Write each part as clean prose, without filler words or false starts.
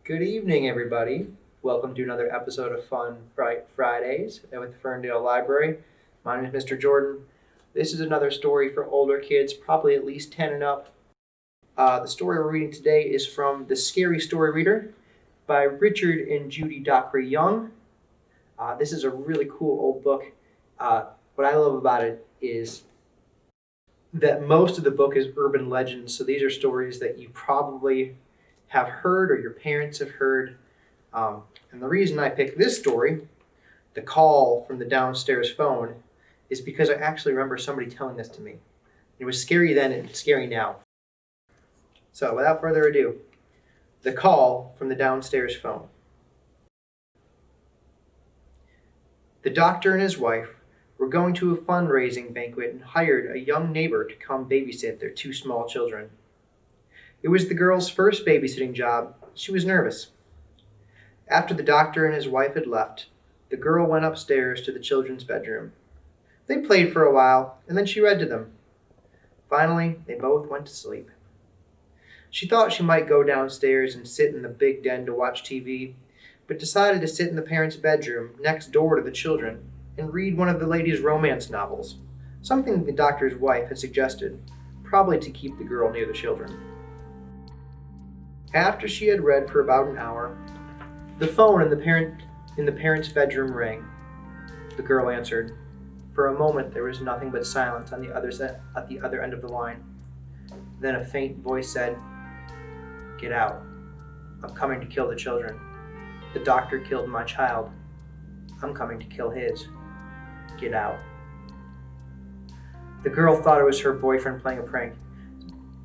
Good evening, everybody. Welcome to another episode of Fun Fright Fridays with Ferndale Library. My name is Mr. Jordan. This is another story for older kids, probably at least 10 and up. The story we're reading today is from The Scary Story Reader by Richard and Judy Dockery Young. This is a really cool old book. What I love about it is that most of the book is urban legends, so these are stories that you probably have heard or your parents have heard. And the reason I picked this story, The Call from the Downstairs Phone, is because I actually remember somebody telling this to me. It was scary then and it's scary now. So without further ado, The Call from the Downstairs Phone. The doctor and his wife were going to a fundraising banquet and hired a young neighbor to come babysit their two small children. It was the girl's first babysitting job. She was nervous. After the doctor and his wife had left, the girl went upstairs to the children's bedroom. They played for a while, and then she read to them. Finally, they both went to sleep. She thought she might go downstairs and sit in the big den to watch TV, but decided to sit in the parents' bedroom next door to the children and read one of the ladies' romance novels, something the doctor's wife had suggested, probably to keep the girl near the children. After she had read for about an hour, the phone in the parents' bedroom rang. The girl answered. For a moment there was nothing but silence at the other end of the line. Then a faint voice said, "Get out. I'm coming to kill the children. The doctor killed my child. I'm coming to kill his. Get out." The girl thought it was her boyfriend playing a prank.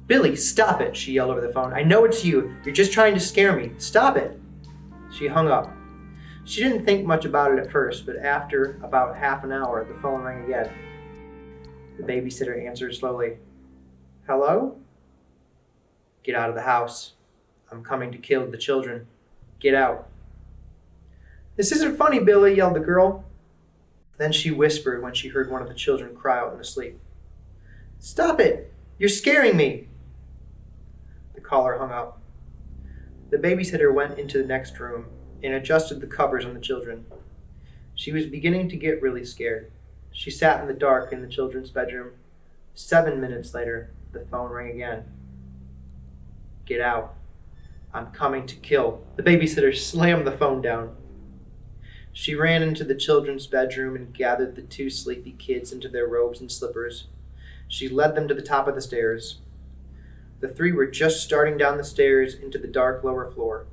"Billy, stop it," she yelled over the phone. "I know it's you. You're just trying to scare me. Stop it." She hung up. She didn't think much about it at first, but after about half an hour, the phone rang again. The babysitter answered slowly. "Hello?" "Get out of the house. I'm coming to kill the children. Get out." "This isn't funny, Billy," yelled the girl. Then she whispered when she heard one of the children cry out in his sleep. "Stop it! You're scaring me!" The caller hung up. The babysitter went into the next room and adjusted the covers on the children. She was beginning to get really scared. She sat in the dark in the children's bedroom. 7 minutes later, the phone rang again. "Get out. I'm coming to kill." The babysitter slammed the phone down. She ran into the children's bedroom and gathered the two sleepy kids into their robes and slippers. She led them to the top of the stairs. The three were just starting down the stairs into the dark lower floor.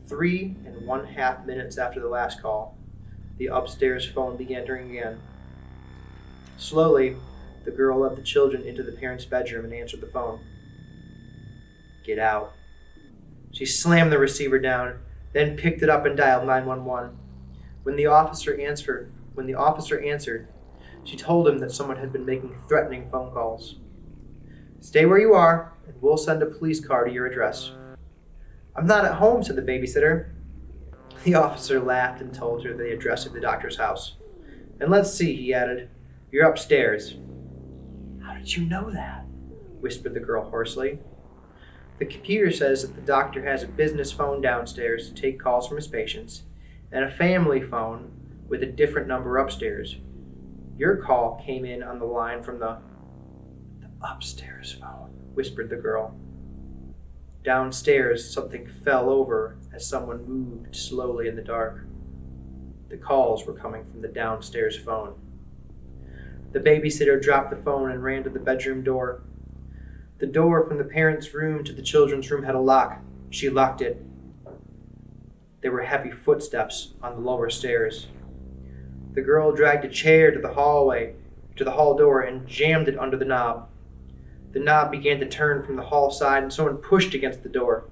3.5 minutes after the last call, the upstairs phone began to ring again. Slowly, the girl led the children into the parents' bedroom and answered the phone. "Get out." She slammed the receiver down, then picked it up and dialed 911. When the officer answered, she told him that someone had been making threatening phone calls. "Stay where you are, and we'll send a police car to your address." "I'm not at home," said the babysitter. The officer laughed and told her the address of the doctor's house. "And let's see," he added, "you're upstairs." "How did you know that?" whispered the girl hoarsely. "The computer says that the doctor has a business phone downstairs to take calls from his patients, and a family phone with a different number upstairs. Your call came in on the line from the upstairs phone," whispered the girl. Downstairs, something fell over as someone moved slowly in the dark. The calls were coming from the downstairs phone. The babysitter dropped the phone and ran to the bedroom door. The door from the parents' room to the children's room had a lock. She locked it. There were heavy footsteps on the lower stairs. The girl dragged a chair to the hall door and jammed it under the knob. The knob began to turn from the hall side and someone pushed against the door.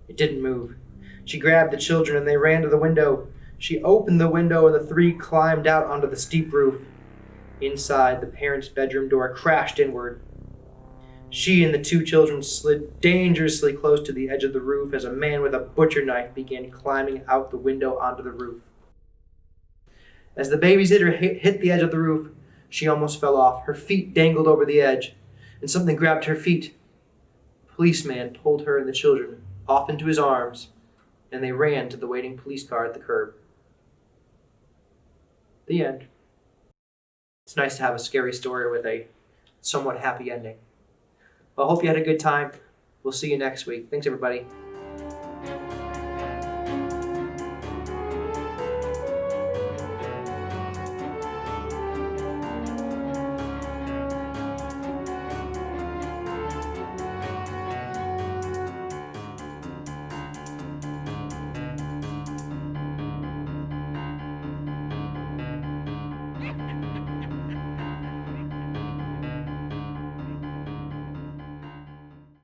It didn't move. She grabbed the children and they ran to the window. She opened the window and the three climbed out onto the steep roof. Inside, the parents' bedroom door crashed inward. She and the two children slid dangerously close to the edge of the roof as a man with a butcher knife began climbing out the window onto the roof. As the babysitter hit the edge of the roof, she almost fell off. Her feet dangled over the edge, and something grabbed her feet. A policeman pulled her and the children off into his arms, and they ran to the waiting police car at the curb. The end. It's nice to have a scary story with a somewhat happy ending. Well, I hope you had a good time. We'll see you next week. Thanks, everybody.